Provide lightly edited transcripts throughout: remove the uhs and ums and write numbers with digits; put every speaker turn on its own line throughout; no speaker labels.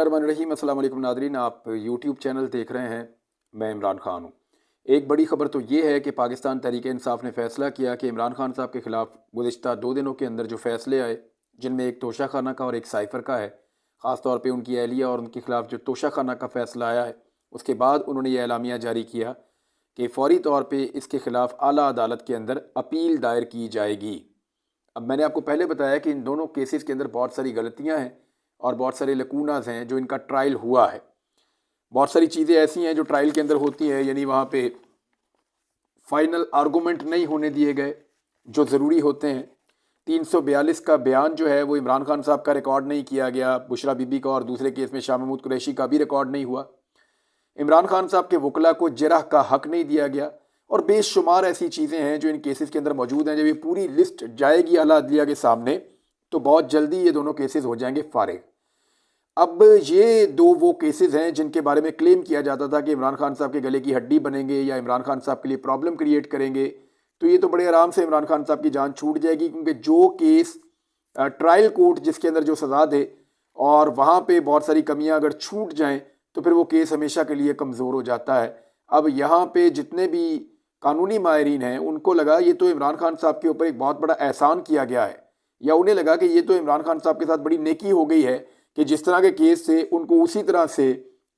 बिस्मिल्लाहिर्रहमानिर्रहीम। अस्सलाम वालेकुम नादरीन, आप यूट्यूब चैनल देख रहे हैं। मैं इमरान खान हूँ। एक बड़ी ख़बर तो ये है कि पाकिस्तान तहरीक इंसाफ ने फ़ैसला किया कि इमरान खान साहब के ख़िलाफ़ गुज़िश्ता 2 दिनों के अंदर जो फ़ैसले आए, जिनमें एक तोशाखाना का और एक साइफ़र का है, ख़ास तौर पे उनकी अहलिया और उनके ख़िलाफ़ जो तोशाखाना का फ़ैसला आया है, उसके बाद उन्होंने ये एलामिया जारी किया कि फ़ौरी तौर पर इसके ख़िलाफ़ आला अदालत के अंदर अपील दायर की जाएगी। अब मैंने आपको पहले बताया कि इन दोनों केसेस के अंदर बहुत सारी गलतियां हैं और बहुत सारे लकूनाज हैं जो इनका ट्रायल हुआ है। बहुत सारी चीज़ें ऐसी हैं जो ट्रायल के अंदर होती हैं, यानी वहाँ पे फाइनल आर्गूमेंट नहीं होने दिए गए जो ज़रूरी होते हैं। 342 का बयान जो है वो इमरान खान साहब का रिकॉर्ड नहीं किया गया, बुशरा बीबी का और दूसरे केस में शाह महमूद कुरैशी का भी रिकॉर्ड नहीं हुआ। इमरान खान साहब के वकला को जरह का हक नहीं दिया गया और बेशुमार ऐसी चीज़ें हैं जो इन केसेस के अंदर मौजूद हैं। जब ये पूरी लिस्ट जाएगी आला अदलिया के सामने तो बहुत जल्दी ये दोनों केसेस हो जाएंगे फारिग। अब ये दो वो केसेस हैं जिनके बारे में क्लेम किया जाता था कि इमरान खान साहब के गले की हड्डी बनेंगे या इमरान खान साहब के लिए प्रॉब्लम क्रिएट करेंगे। तो ये तो बड़े आराम से इमरान खान साहब की जान छूट जाएगी, क्योंकि जो केस ट्रायल कोर्ट जिसके अंदर जो सज़ा दे और वहाँ पे बहुत सारी कमियाँ अगर छूट जाएं तो फिर वो केस हमेशा के लिए कमज़ोर हो जाता है। अब यहाँ पे जितने भी कानूनी माहिरीन हैं उनको लगा ये तो इमरान खान साहब के ऊपर एक बहुत बड़ा एहसान किया गया है, या उन्हें लगा कि ये तो इमरान खान साहब के साथ बड़ी नेकी हो गई है कि जिस तरह के केस से उनको उसी तरह से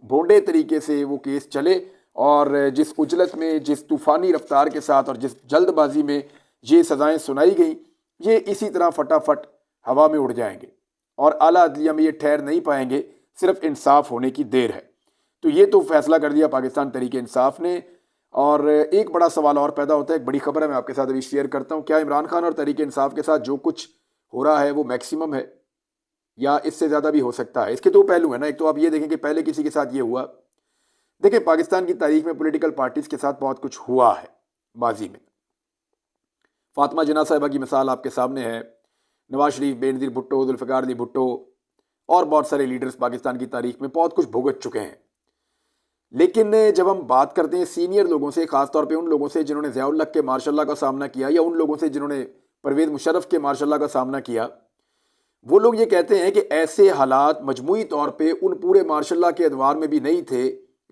भोंडे तरीके से वो केस चले और जिस उजलत में, जिस तूफ़ानी रफ्तार के साथ और जिस जल्दबाजी में ये सज़ाएँ सुनाई गई, ये इसी तरह फटाफट हवा में उड़ जाएंगे और आला अदलिया में ये ठहर नहीं पाएंगे। सिर्फ इंसाफ होने की देर है। तो ये तो फैसला कर दिया पाकिस्तान तहरीक इंसाफ ने। और एक बड़ा सवाल और पैदा होता है, एक बड़ी खबर है, मैं आपके साथ अभी शेयर करता हूँ। क्या इमरान खान और तहरीक इंसाफ के साथ जो कुछ हो रहा है वो मैक्सिमम है या इससे ज़्यादा भी हो सकता है? इसके दो पहलू हैं ना। एक तो आप ये देखें कि पहले किसी के साथ ये हुआ। देखिए, पाकिस्तान की तारीख में पॉलिटिकल पार्टीज के साथ बहुत कुछ हुआ है माजी में। फातिमा जिन्ना साहिबा की मिसाल आपके सामने है, नवाज शरीफ, बेनज़ीर भुट्टो, जुल्फ़िकार अली भुट्टो और बहुत सारे लीडर्स पाकिस्तान की तारीख में बहुत कुछ भुगत चुके हैं। लेकिन जब हम बात करते हैं सीनियर लोगों से, खासतौर पे उन लोगों से जिन्होंने ज़ियाउल हक के मार्शल का सामना किया या उन लोगों से जिन्होंने परवेज़ मुशर्रफ के मार्शल का सामना किया, वो लोग ये कहते हैं कि ऐसे हालात मजमूई तौर पे उन पूरे मार्शल के अदवार में भी नहीं थे,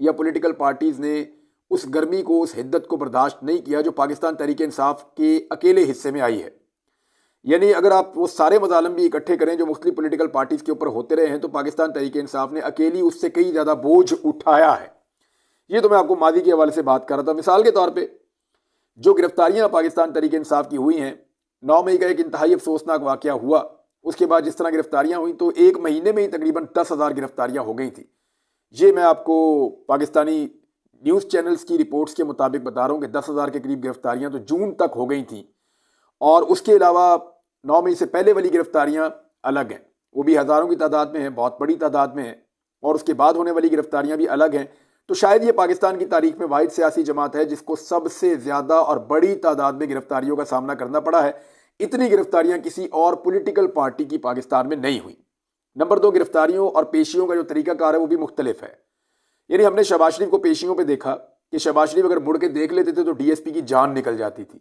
या पॉलिटिकल पार्टीज़ ने उस गर्मी को, उस हिद्दत को बर्दाश्त नहीं किया जो पाकिस्तान तहरीक इंसाफ के अकेले हिस्से में आई है। यानी अगर आप वो सारे मजालम भी इकट्ठे करें जो मुख्तलिफ पॉलिटिकल पार्टीज़ के ऊपर होते रहे हैं, तो पाकिस्तान तहरीक इंसाफ ने अकेली उससे कई ज़्यादा बोझ उठाया है। ये तो मैं आपको मादी के हवाले से बात कर रहा था। मिसाल के तौर पे जो गिरफ्तारियां पाकिस्तान तहरीक इंसाफ की हुई हैं, 9 मई का एक इंतहाई अफसोसनाक वाकया हुआ। उसके बाद जिस तरह गिरफ्तारियां हुई तो एक महीने में ही तकरीबन 10,000 गिरफ्तारियां हो गई थी। ये मैं आपको पाकिस्तानी न्यूज़ चैनल्स की रिपोर्ट्स के मुताबिक बता रहा हूँ कि 10,000 के करीब गिरफ्तारियां तो जून तक हो गई थी। और उसके अलावा 9 मई से पहले वाली गिरफ्तारियां अलग हैं, वो भी हज़ारों की तादाद में हैं, बहुत बड़ी तादाद में हैं। और उसके बाद होने वाली गिरफ्तारियां भी अलग हैं। तो शायद ये पाकिस्तान की तारीख में वाहिद सियासी जमात है जिसको सबसे ज़्यादा और बड़ी तादाद में गिरफ्तारियों का सामना करना पड़ा है। इतनी गिरफ्तारियां किसी और पॉलिटिकल पार्टी की पाकिस्तान में नहीं हुई। नंबर 2, गिरफ्तारियों और पेशियों का जो तरीकाकार है वो भी मुख्तलिफ है। यानी हमने शहबाज शरीफ को पेशियों पर देखा कि शहबाज शरीफ अगर मुड़ के देख लेते थे तो DSP की जान निकल जाती थी।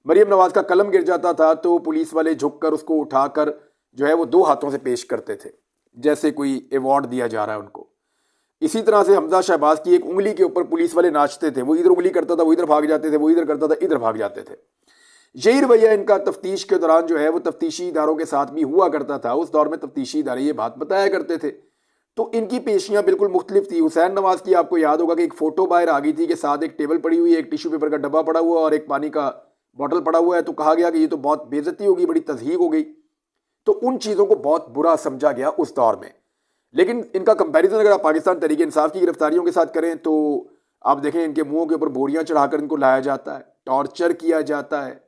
मरीम नवाज का कलम गिर जाता था तो पुलिस वाले झुककर उसको उठाकर जो है वो 2 हाथों से पेश करते थे, जैसे कोई अवार्ड दिया जा रहा है उनको। इसी तरह से हमजा शहबाज की एक उंगली के ऊपर पुलिस वाले नाचते थे, वो इधर उंगली करता था वो इधर भाग जाते थे, वो इधर करता था इधर भाग जाते थे। यही रवैया इनका तफ्तीश के दौरान जो है वो तफ्तीशी इदारों के साथ भी हुआ करता था। उस दौर में तफ्तीशी इदारे ये बात बताया करते थे। तो इनकी पेशियां बिल्कुल मुख्तलिफ थी। हुसैन नवाज की आपको याद होगा कि एक फ़ोटो बाहर आ गई थी कि साथ एक टेबल पड़ी हुई है, एक टिश्यू पेपर का डब्बा पड़ा हुआ और एक पानी का बॉटल पड़ा हुआ है। तो कहा गया कि ये तो बहुत बेइज्जती होगी, बड़ी तज़हीक हो गई। तो उन चीज़ों को बहुत बुरा समझा गया उस दौर में। लेकिन इनका कंपैरिजन अगर आप पाकिस्तान तहरीक इंसाफ की गिरफ्तारियों के साथ करें तो आप देखें इनके मुंहों के ऊपर बोरियां चढ़ाकर इनको लाया जाता है, टॉर्चर किया जाता है।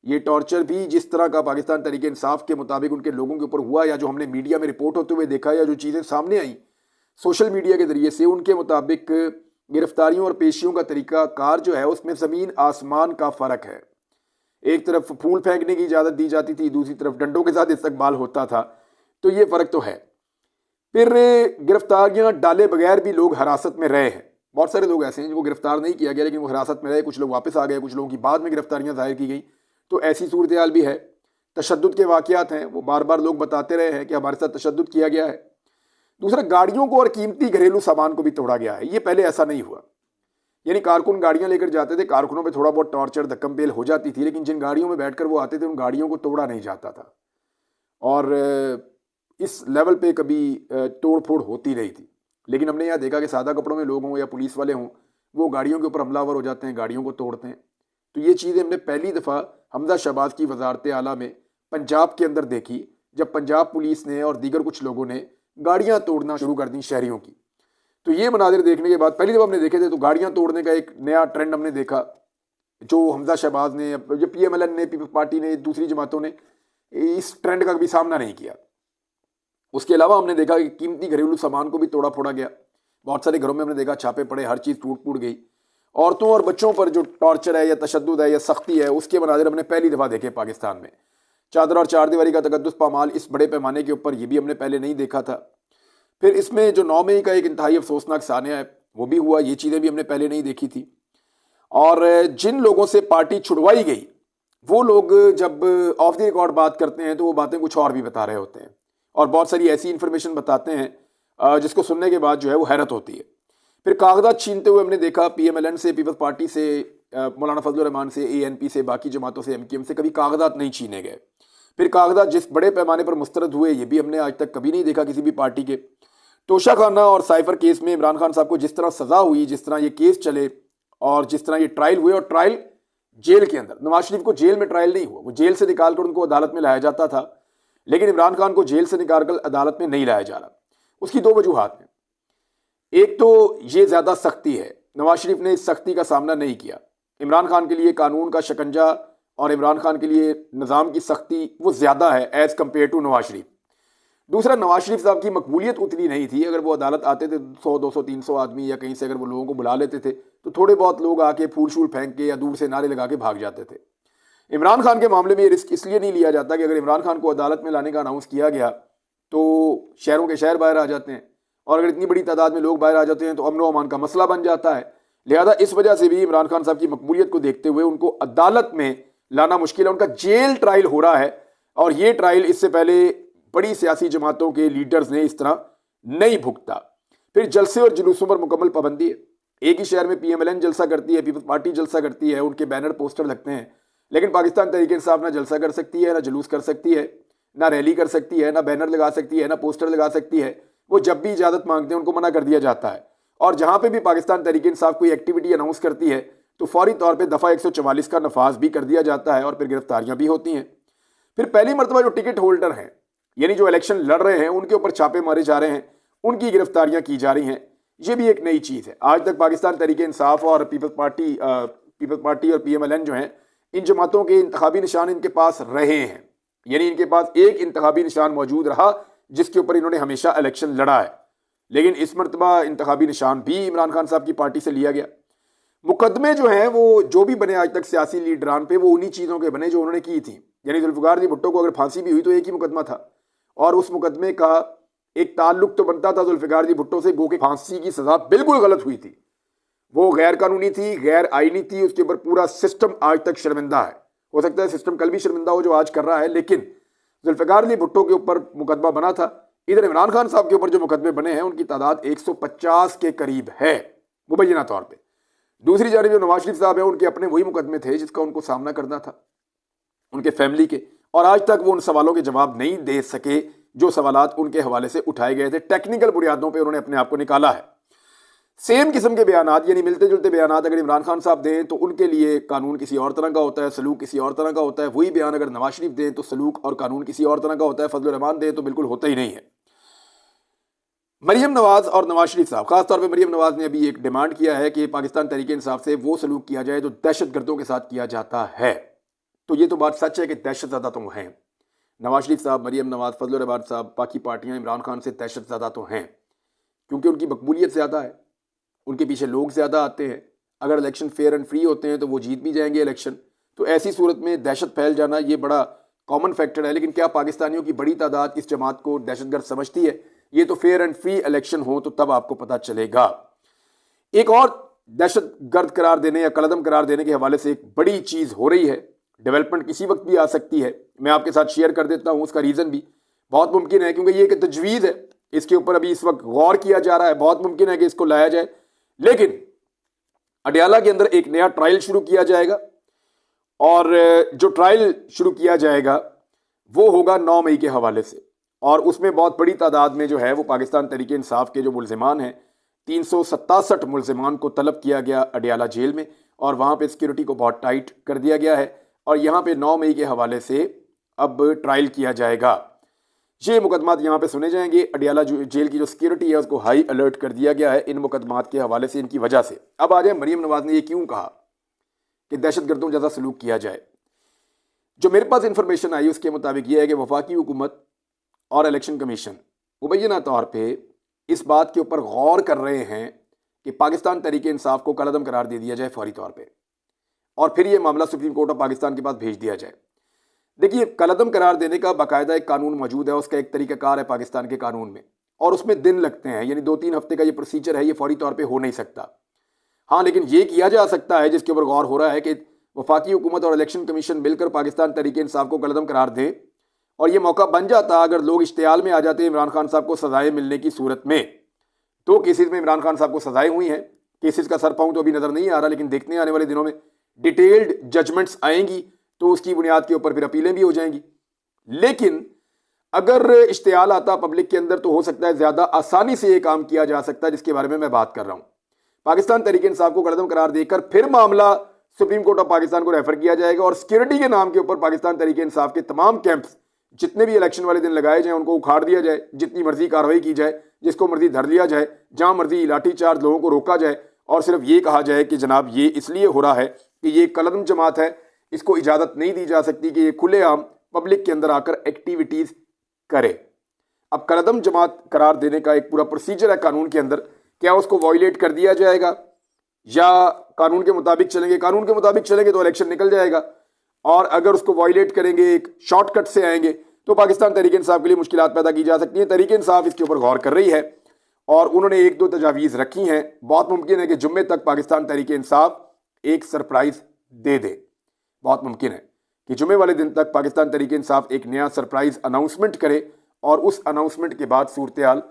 ये टॉर्चर भी जिस तरह का पाकिस्तान तहरीक इंसाफ के मुताबिक उनके लोगों के ऊपर हुआ, या जो हमने मीडिया में रिपोर्ट होते हुए देखा, या जो चीज़ें सामने आई सोशल मीडिया के जरिए से, उनके मुताबिक गिरफ्तारियों और पेशियों का तरीकाकार जो है उसमें ज़मीन आसमान का फ़र्क है। एक तरफ फूल फेंकने की इजाज़त दी जाती थी, दूसरी तरफ डंडों के साथ इस्तकबाल होता था। तो ये फ़र्क तो है। फिर गिरफ्तारियां डाले बगैर भी लोग हिरासत में रहे हैं। बहुत सारे लोग ऐसे हैं जिनको गिरफ्तार नहीं किया गया लेकिन वो हिरासत में रहे। कुछ लोग वापस आ गए, कुछ लोगों की बाद में गिरफ्तारियां जाहिर की गई। तो ऐसी सूरत हाल भी है। तशद्दुद के वाक़यात हैं, वो बार बार लोग बताते रहे हैं कि हमारे साथ तशद्दुद किया गया है। दूसरा, गाड़ियों को और कीमती घरेलू सामान को भी तोड़ा गया है। ये पहले ऐसा नहीं हुआ। यानी कारकुन गाड़ियां लेकर जाते थे, कारकुनों पे थोड़ा बहुत टॉर्चर धक्कम पेल हो जाती थी, लेकिन जिन गाड़ियों में बैठकर वो आते थे उन गाड़ियों को तोड़ा नहीं जाता था और इस लेवल पे कभी तोड़ फोड़ होती नहीं थी। लेकिन हमने यहाँ देखा कि सादा कपड़ों में लोग हों या पुलिस वाले हों, वो गाड़ियों के ऊपर हमलावर हो जाते हैं, गाड़ियों को तोड़ते हैं। तो ये चीज़ें हमने पहली दफ़ा हमजा शहबाज की वजारत आला में पंजाब के अंदर देखी, जब पंजाब पुलिस ने और दीगर कुछ लोगों ने गाड़ियाँ तोड़ना शुरू कर दी शहरियों की। तो ये मनाजिर देखने के बाद पहली दफ़ा हमने देखे थे, तो गाड़ियाँ तोड़ने का एक नया ट्रेंड हमने देखा, जो हमजा शहबाज ने, जो PMLN ने, पीपल्स पार्टी ने, दूसरी जमातों ने इस ट्रेंड का भी सामना नहीं किया। उसके अलावा हमने देखा कि कीमती घरेलू सामान को भी तोड़ा फोड़ा गया। बहुत सारे घरों में हमने देखा छापे पड़े, हर चीज़ टूट फूट गई। औरतों और बच्चों पर जो टॉर्चर है या तशद्दुद है या सख्ती है, उसके मनाजिर हमने पहली दफ़ा देखे पाकिस्तान में। चादर और चारदीवारी का तकद्दुस पामाल इस बड़े पैमाने के ऊपर, ये भी हमने पहले नहीं देखा था। फिर इसमें जो 9 मई का एक इंतहाई अफसोसनाक सानिया है वो भी हुआ, ये चीज़ें भी हमने पहले नहीं देखी थी। और जिन लोगों से पार्टी छुड़वाई गई वो लोग जब ऑफ द रिकॉर्ड बात करते हैं तो वो बातें कुछ और भी बता रहे होते हैं और बहुत सारी ऐसी इंफॉर्मेशन बताते हैं जिसको सुनने के बाद जो है वो हैरत होती है। फिर कागजात छीनते हुए हमने देखा PMLN से, पीपल्स पार्टी से, मौलाना फजल रहमान से, ANP से, बाकी जमातों से, MKM से कभी कागजात नहीं छीने गए। फिर कागजात जिस बड़े पैमाने पर मुस्तरद हुए ये भी हमने आज तक कभी नहीं देखा किसी भी पार्टी के। तोशा खाना और साइफर केस में इमरान खान साहब को जिस तरह सजा हुई, जिस तरह ये केस चले और जिस तरह ये ट्रायल हुए, और ट्रायल जेल के अंदर, नवाज शरीफ को जेल में ट्रायल नहीं हुआ, वो जेल से निकालकर उनको अदालत में लाया जाता था, लेकिन इमरान खान को जेल से निकालकर अदालत में नहीं लाया जा रहा। उसकी दो वजूहात हैं। एक तो ये ज़्यादा सख्ती है, नवाज शरीफ ने इस सख्ती का सामना नहीं किया। इमरान खान के लिए कानून का शिकंजा और इमरान खान के लिए निज़ाम की सख्ती वो ज़्यादा है as compare to Nawaz Sharif. दूसरा, नवाज शरीफ साहब की मकबूलियत उतनी नहीं थी। अगर वो अदालत आते थे 100, 200, 300 आदमी या कहीं से अगर वो लोगों को बुला लेते थे तो थोड़े बहुत लोग आके फूल शूल फेंक के या दूर से नारे लगा के भाग जाते थे। इमरान खान के मामले में ये रिस्क इसलिए नहीं लिया जाता कि अगर इमरान खान को अदालत में लाने का अनाउंस किया गया तो शहरों के शहर बाहर आ जाते हैं, और अगर इतनी बड़ी तादाद में लोग बाहर आ जाते हैं तो अमन व अमान का मसला बन जाता है। लिहाजा इस वजह से भी इमरान खान साहब की मकबूलियत को देखते हुए उनको अदालत में लाना मुश्किल है। उनका जेल ट्रायल हो रहा है और ये ट्रायल इससे पहले बड़ी सियासी जमातों के लीडर्स ने इस तरह नहीं भुगता। फिर जलसे और जुलूसों पर मुकम्मल पाबंदी है। एक ही शहर में PMLN जलसा करती है, पीपल्स पार्टी जलसा करती है, उनके बैनर पोस्टर लगते हैं, लेकिन पाकिस्तान तहरीक इंसाफ ना जलसा कर सकती है, ना जुलूस कर सकती है, ना रैली कर सकती है, ना बैनर लगा सकती है, ना पोस्टर लगा सकती है। वो जब भी इजाज़त मांगते हैं उनको मना कर दिया जाता है। और जहाँ पे भी पाकिस्तान तहरीक इंसाफ कोई एक्टिविटी अनाउंस करती है तो फौरी तौर पर दफ़ा 144 का नफाज भी कर दिया जाता है और फिर गिरफ्तारियाँ भी होती हैं। फिर पहली मरतबा जो टिकट होल्डर हैं, यानी जो इलेक्शन लड़ रहे हैं, उनके ऊपर छापे मारे जा रहे हैं, उनकी गिरफ्तारियां की जा रही हैं। ये भी एक नई चीज़ है। आज तक पाकिस्तान तहरीक इंसाफ और पीपल्स पार्टी और PMLN जो हैं, इन जमातों के इंतखाबी निशान इनके पास रहे हैं, यानी इनके पास एक इंतखाबी निशान मौजूद रहा जिसके ऊपर इन्होंने हमेशा इलेक्शन लड़ा है। लेकिन इस मरतबा इंतखाबी निशान भी इमरान खान साहब की पार्टी से लिया गया। मुकदमे जो हैं वो जो भी बने आज तक सियासी लीडरान पे, वो उन्हीं चीज़ों के बने जो उन्होंने की थी। यानी जुल्फ़िकार अली भुट्टो को अगर फांसी भी हुई तो एक ही मुकदमा था और उस मुकदमे का एक ताल्लुक तो बनता था जुल्फ़िकार अली भुट्टो से, गो के फांसी की सज़ा बिल्कुल गलत हुई थी, वो गैर कानूनी थी, गैर आईनी थी, उसके ऊपर पूरा सिस्टम आज तक शर्मिंदा है। हो सकता है सिस्टम कल भी शर्मिंदा हो जो आज कर रहा है, लेकिन जुल्फ़िकार अली भुट्टो के ऊपर मुकदमा बना था। इधर इमरान खान साहब के ऊपर जो मुकदमे बने हैं उनकी तादाद 150 के करीब है मुबैना तौर पर। दूसरी जानिब जो नवाज शरीफ साहब हैं, उनके अपने वही मुकदमे थे जिसका उनको सामना करना था उनके फैमिली के, और आज तक वो उन सवालों के जवाब नहीं दे सके जो सवालात उनके हवाले से उठाए गए थे। टेक्निकल बुनियादों पे उन्होंने अपने आप को निकाला है। सेम किस्म के बयानात, यानी मिलते जुलते बयानात अगर इमरान खान साहब दें तो उनके लिए कानून किसी और तरह का होता है, सलूक किसी और तरह का होता है। वही बयान अगर नवाज शरीफ दें तो सलूक और कानून किसी और तरह का होता है। फजल रहमान दें तो बिल्कुल होता ही नहीं है। मरियम नवाज और नवाज शरीफ साहब, खासतौर पर मरियम नवाज ने अभी एक डिमांड किया है कि पाकिस्तान तहरीक इंसाफ से वो सलूक किया जाए जो दहशतगर्दों के साथ किया जाता है। तो ये तो बात सच है कि दहशत ज़्यादा तो हैं। नवाज शरीफ साहब, मरियम नवाज, फजल रहमान साहब, बाकी पार्टियां इमरान खान से दहशत ज़्यादा तो हैं, क्योंकि उनकी मकबूलियत ज़्यादा है, उनके पीछे लोग ज़्यादा आते हैं। अगर इलेक्शन फेयर एंड फ्री होते हैं तो वो जीत भी जाएंगे इलेक्शन। तो ऐसी सूरत में दहशत फैल जाना ये बड़ा कॉमन फैक्टर है। लेकिन क्या पाकिस्तानियों की बड़ी तादाद इस जमात को दहशतगर्द समझती है? ये तो फेयर एंड फ्री इलेक्शन हो तो तब आपको पता चलेगा। एक और दहशतगर्द करार देने या कलदम करार देने के हवाले से एक बड़ी चीज़ हो रही है। डेवलपमेंट किसी वक्त भी आ सकती है, मैं आपके साथ शेयर कर देता हूँ। उसका रीज़न भी बहुत मुमकिन है क्योंकि ये एक तजवीज़ है। इसके ऊपर अभी इस वक्त गौर किया जा रहा है, बहुत मुमकिन है कि इसको लाया जाए। लेकिन अडयाला के अंदर एक नया ट्रायल शुरू किया जाएगा और जो ट्रायल शुरू किया जाएगा वो होगा 9 मई के हवाले से, और उसमें बहुत बड़ी तादाद में जो है वो पाकिस्तान तहरीक इंसाफ के जो मुल्जिमान हैं, 367 मुल्जिमान को तलब किया गया अडयाला जेल में, और वहाँ पे सिक्योरिटी को बहुत टाइट कर दिया गया है। और यहाँ पे 9 मई के हवाले से अब ट्रायल किया जाएगा। ये मुकदमात यहाँ पे सुने जाएंगे। अडयाला जेल की जो सिक्योरिटी है उसको हाई अलर्ट कर दिया गया है इन मुकदमात के हवाले से, इनकी वजह से। अब आ जाए मरीम नवाज ने ये क्यों कहा कि दहशतगर्दों जैसा सलूक किया जाए। जो मेरे पास इंफॉर्मेशन आई उसके मुताबिक यह है कि वफाकी हुकूमत और इलेक्शन कमीशन मुबैना तौर पर इस बात के ऊपर गौर कर रहे हैं कि पाकिस्तान तहरीक इंसाफ को कलअदम करार दे दिया जाए फौरी तौर पे, और फिर यह मामला सुप्रीम कोर्ट ऑफ पाकिस्तान के पास भेज दिया जाए। देखिए, कलअदम करार देने का बाकायदा एक कानून मौजूद है, उसका एक तरीकाकार है पाकिस्तान के कानून में, और उसमें दिन लगते हैं, यानी 2-3 हफ्ते का ये प्रोसीजर है, ये फौरी तौर पर हो नहीं सकता। हाँ, लेकिन ये किया जा सकता है, जिसके ऊपर गौर हो रहा है कि वफाकी हुकूमत और इलेक्शन कमीशन मिलकर पाकिस्तान तहरीक इंसाफ को कलअदम करार दें, और ये मौका बन जाता अगर लोग इश्तियाल में आ जाते इमरान खान साहब को सजाएं मिलने की सूरत में। 2 केसेस में इमरान खान साहब को सजाएं हुई हैं, केसेस का सर पांव तो अभी नजर नहीं आ रहा, लेकिन देखने आने वाले दिनों में डिटेल्ड जजमेंट्स आएंगी तो उसकी बुनियाद के ऊपर फिर अपीलें भी हो जाएंगी। लेकिन अगर इश्तियाल आता पब्लिक के अंदर तो हो सकता है ज्यादा आसानी से ये काम किया जा सकता है, जिसके बारे में मैं बात कर रहा हूं। पाकिस्तान तहरीक इंसाफ को कलअदम करार देकर फिर मामला सुप्रीम कोर्ट ऑफ पाकिस्तान को रेफर किया जाएगा, और सिक्योरिटी के नाम के ऊपर पाकिस्तान तहरीक इंसाफ के तमाम कैंप्स जितने भी इलेक्शन वाले दिन लगाए जाए उनको उखाड़ दिया जाए, जितनी मर्जी कार्रवाई की जाए, जिसको मर्जी धर लिया जाए, जहां मर्जी लाठीचार्ज लोगों को रोका जाए, और सिर्फ ये कहा जाए कि जनाब ये इसलिए हो रहा है कि ये कलअदम जमात है, इसको इजाजत नहीं दी जा सकती कि ये खुलेआम पब्लिक के अंदर आकर एक्टिविटीज करे। अब कलअदम जमात करार देने का एक पूरा प्रोसीजर है कानून के अंदर, क्या उसको वायलेट कर दिया जाएगा या कानून के मुताबिक चलेंगे? कानून के मुताबिक चलेंगे तो इलेक्शन निकल जाएगा, और अगर उसको वायलेट करेंगे, एक शॉर्टकट से आएंगे, तो पाकिस्तान तहरीक इंसाफ के लिए मुश्किलात पैदा की जा सकती हैं। तहरीक इंसाफ इसके ऊपर गौर कर रही है और उन्होंने 1-2 तजावीज़ रखी हैं। बहुत मुमकिन है कि जुम्मे तक पाकिस्तान तहरीक इंसाफ एक सरप्राइज दे दे। बहुत मुमकिन है कि जुम्मे वाले दिन तक पाकिस्तान तहरीक इंसाफ एक नया सरप्राइज अनाउंसमेंट करे, और उस अनाउंसमेंट के बाद सूरत हाल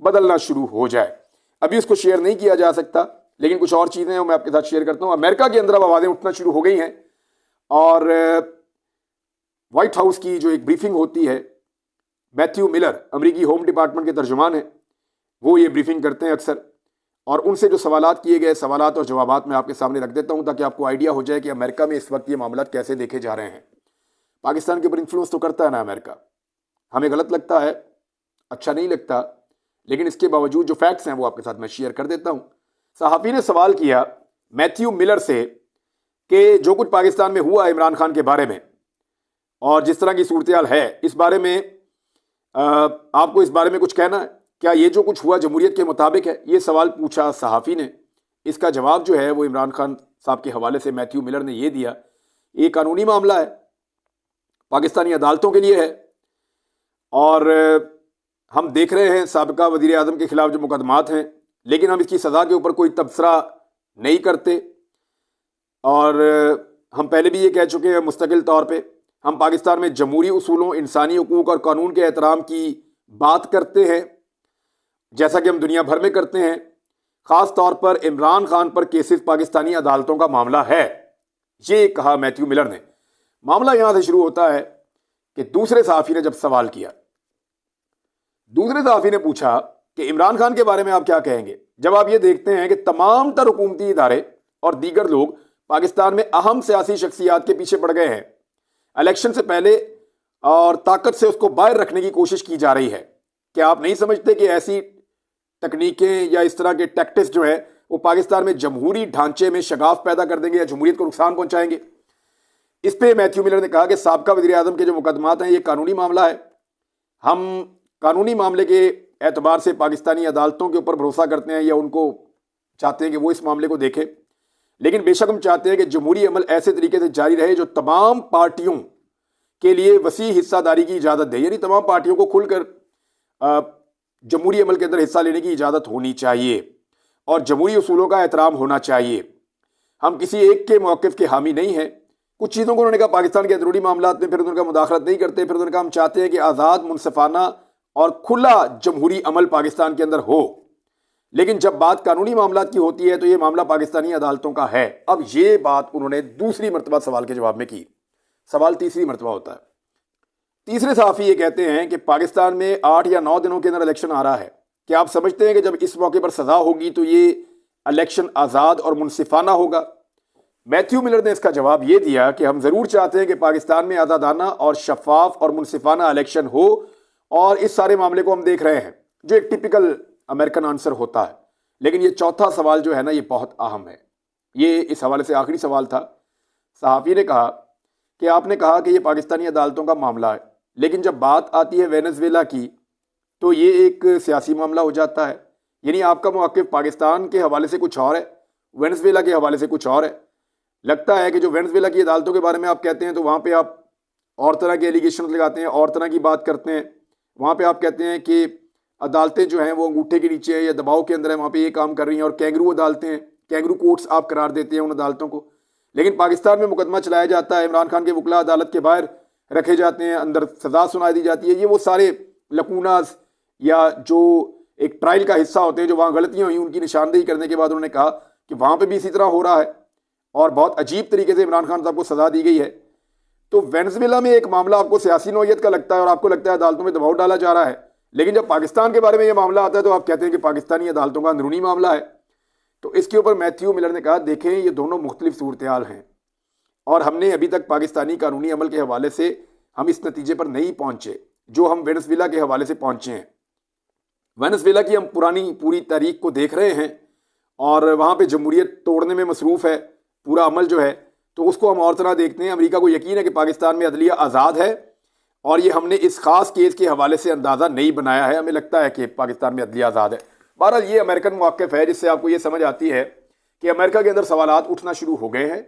बदलना शुरू हो जाए। अभी उसको शेयर नहीं किया जा सकता, लेकिन कुछ और चीज़ें हैं मैं आपके साथ शेयर करता हूँ। अमेरिका के अंदर अब आवाज़ें उठना शुरू हो गई हैं, और व्हाइट हाउस की जो एक ब्रीफिंग होती है, मैथ्यू मिलर अमेरिकी होम डिपार्टमेंट के तर्जुमान हैं, वो ये ब्रीफिंग करते हैं अक्सर, और उनसे जो सवालात किए गए सवालात और जवाबात मैं आपके सामने रख देता हूं ताकि आपको आइडिया हो जाए कि अमेरिका में इस वक्त ये मामला कैसे देखे जा रहे हैं। पाकिस्तान के ऊपर इन्फ्लुएंस तो करता है ना अमेरिका, हमें गलत लगता है, अच्छा नहीं लगता, लेकिन इसके बावजूद जो फैक्ट्स हैं वो आपके साथ मैं शेयर कर देता हूं। सहाफ़ी ने सवाल किया मैथ्यू मिलर से कि जो कुछ पाकिस्तान में हुआ इमरान खान के बारे में और जिस तरह की सूरत हाल है, इस बारे में आपको इस बारे में कुछ कहना है? क्या ये जो कुछ हुआ जमहूरियत के मुताबिक है? ये सवाल पूछा सहाफ़ी ने। इसका जवाब जो है वो इमरान खान साहब के हवाले से मैथ्यू मिलर ने ये दिया, ये कानूनी मामला है, पाकिस्तानी अदालतों के लिए है, और हम देख रहे हैं साबिका वज़ीर आज़म के खिलाफ जो मुकदमात हैं, लेकिन हम इसकी सज़ा के ऊपर कोई तबसरा नहीं करते। और हम पहले भी ये कह चुके हैं, मुस्तकिल तौर पे हम पाकिस्तान में जमहूरी उसूलों, इंसानी हुकूक और कानून के एहतराम की बात करते हैं, जैसा कि हम दुनिया भर में करते हैं। ख़ास तौर पर इमरान खान पर केसेस पाकिस्तानी अदालतों का मामला है, ये कहा मैथ्यू मिलर ने। मामला यहां से शुरू होता है कि दूसरे सहाफ़ी ने जब सवाल किया, दूसरे सहाफ़ी ने पूछा कि इमरान खान के बारे में आप क्या कहेंगे, जब आप ये देखते हैं कि तमाम तर हुकूमती इदारे और दीगर लोग पाकिस्तान में अहम सियासी शख्सियात के पीछे पड़ गए हैं, इलेक्शन से पहले और ताकत से उसको बाहर रखने की कोशिश की जा रही है। क्या आप नहीं समझते कि ऐसी तकनीकें या इस तरह के टैक्टिक्स जो है वो पाकिस्तान में जमहूरी ढांचे में शगाफ पैदा कर देंगे या जमहूरियत को नुकसान पहुंचाएंगे? इस पे मैथ्यू मिलर ने कहा कि साबका वज़ीर आज़म के जो मुकदमात हैं ये कानूनी मामला है, हम कानूनी मामले के एतबार से पाकिस्तानी अदालतों के ऊपर भरोसा करते हैं या उनको चाहते हैं कि वो इस मामले को देखें, लेकिन बेशक हम चाहते हैं कि जमहूरी अमल ऐसे तरीके से जारी रहे जो तमाम पार्टियों के लिए वसी हिस्सादारी की इजाज़त दे, यानी तमाम पार्टियों को खुलकर जमहूरी अमल के अंदर हिस्सा लेने की इजाज़त होनी चाहिए और जमहूरी उसूलों का एहतराम होना चाहिए। हम किसी एक के मौक़िफ़ के हामी नहीं हैं। कुछ चीज़ों को उन्होंने कहा पाकिस्तान के अंदरूनी मामलात में फिर उनका मुदाखलत नहीं करते, फिर उन्होंने कहा हम चाहते हैं कि आज़ाद, मुनसिफाना और खुला जमहूरी अमल पाकिस्तान के अंदर हो। लेकिन जब बात कानूनी मामलात की होती है तो ये मामला पाकिस्तानी अदालतों का है। अब ये बात उन्होंने दूसरी मरतबा सवाल के जवाब में की। सवाल तीसरी मरतबा होता है। तीसरे सहाफ़ी ये कहते हैं कि पाकिस्तान में 8 या 9 दिनों के अंदर इलेक्शन आ रहा है। क्या आप समझते हैं कि जब इस मौके पर सजा होगी तो ये इलेक्शन आज़ाद और मुनसिफाना होगा? मैथ्यू मिलर ने इसका जवाब ये दिया कि हम ज़रूर चाहते हैं कि पाकिस्तान में आज़ादाना और शफाफ और मुनसिफाना इलेक्शन हो, और इस सारे मामले को हम देख रहे हैं, जो एक टिपिकल अमेरिकन आंसर होता है। लेकिन ये चौथा सवाल जो है ना, ये बहुत अहम है। ये इस हवाले से आखिरी सवाल था। सहाफ़ी ने कहा कि आपने कहा कि ये पाकिस्तानी अदालतों का मामला है, लेकिन जब बात आती है वेनेजुएला की तो ये एक सियासी मामला हो जाता है। यानी आपका मौक़िफ़ पाकिस्तान के हवाले से कुछ और है, वेनेजुएला के हवाले से कुछ और है। लगता है कि जो वेनेजुएला की अदालतों के बारे में आप कहते हैं तो वहाँ पे आप और तरह के एलिगेशन लगाते हैं, और तरह की बात करते हैं। वहाँ पे आप कहते हैं कि अदालतें जो हैं वो अंगूठे के नीचे है या दबाव के अंदर है, वहाँ पे ये काम कर रही हैं, और कैंगरू अदालतें हैं, कैंगरू कोर्ट्स आप करार देते हैं उन अदालतों को। लेकिन पाकिस्तान में मुकदमा चलाया जाता है, इमरान खान के वकला अदालत के बाहर रखे जाते हैं, अंदर सजा सुनाई दी जाती है। ये वो सारे लकूनाज या जो एक ट्रायल का हिस्सा होते हैं, जो वहाँ गलतियाँ हुई उनकी निशानदेही करने के बाद उन्होंने कहा कि वहाँ पर भी इसी तरह हो रहा है और बहुत अजीब तरीके से इमरान खान साहब को सजा दी गई है। तो वेनेजुएला में एक मामला आपको सियासी नौयत का लगता है और आपको लगता है अदालतों में दबाव डाला जा रहा है, लेकिन जब पाकिस्तान के बारे में यह मामला आता है तो आप कहते हैं कि पाकिस्तानी अदालतों का अंदरूनी मामला है। तो इसके ऊपर मैथ्यू मिलर ने कहा, देखें ये दोनों मुख्तलिफ सूरत-ए-हाल हैं और हमने अभी तक पाकिस्तानी कानूनी अमल के हवाले से हम इस नतीजे पर नहीं पहुंचे जो हम वेनेजुएला के हवाले से पहुंचे हैं। वेनेजुएला की हम पूरी तारीख को देख रहे हैं और वहाँ पर जमहूरियत तोड़ने में मसरूफ़ है पूरा अमल जो है, तो उसको हम और तरह देखते हैं। अमेरिका को यकीन है कि पाकिस्तान में अदलिया आज़ाद है और ये हमने इस खास केस के हवाले से अंदाज़ा नहीं बनाया है। हमें लगता है कि पाकिस्तान में अदलिया आज़ाद है। बहरहाल ये अमेरिकन मौक़िफ़ है जिससे आपको ये समझ आती है कि अमेरिका के अंदर सवालात उठना शुरू हो गए हैं,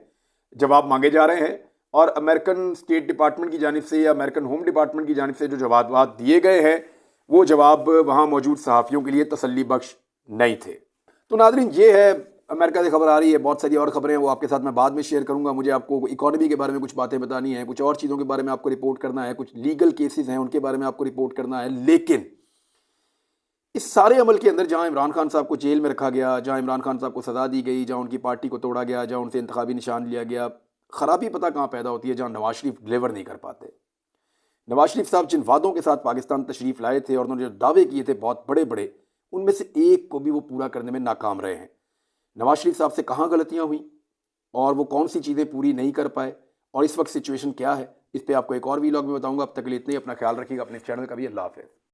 जवाब मांगे जा रहे हैं, और अमेरिकन स्टेट डिपार्टमेंट की जानिब से या अमेरिकन होम डिपार्टमेंट की जानिब से जो जवाब दिए गए हैं वो जवाब वहाँ मौजूद सहाफ़ियों के लिए तसल्ली बख्श नहीं थे। तो नाज़रीन, ये है अमेरिका से खबर आ रही है। बहुत सारी और खबरें हैं, वो आपके साथ मैं बाद में शेयर करूंगा। मुझे आपको इकोनॉमी के बारे में कुछ बातें बतानी है, कुछ और चीज़ों के बारे में आपको रिपोर्ट करना है, कुछ लीगल केसेस हैं उनके बारे में आपको रिपोर्ट करना है। लेकिन इस सारे अमल के अंदर जहां इमरान खान साहब को जेल में रखा गया, जहां इमरान खान साहब को सज़ा दी गई, जहां उनकी पार्टी को तोड़ा गया, जहां उनसे इंतखाबी निशान लिया गया, खराबी पता कहाँ पैदा होती है? जहां नवाज शरीफ डिलीवर नहीं कर पाते। नवाज शरीफ साहब जिन वादों के साथ पाकिस्तान तशरीफ़ लाए थे और उन्होंने जो दावे किए थे बहुत बड़े बड़े, उनमें से एक को भी वो पूरा करने में नाकाम रहे हैं। नवाज शरीफ साहब से कहाँ गलतियाँ हुई और वो कौन सी चीज़ें पूरी नहीं कर पाए और इस वक्त सिचुएशन क्या है, इस पर आपको एक और वीलॉग में बताऊंगा। अब तक के लिए इतने ही। अपना ख्याल रखिएगा, अपने चैनल का भी। अल्लाह हाफ़िज़।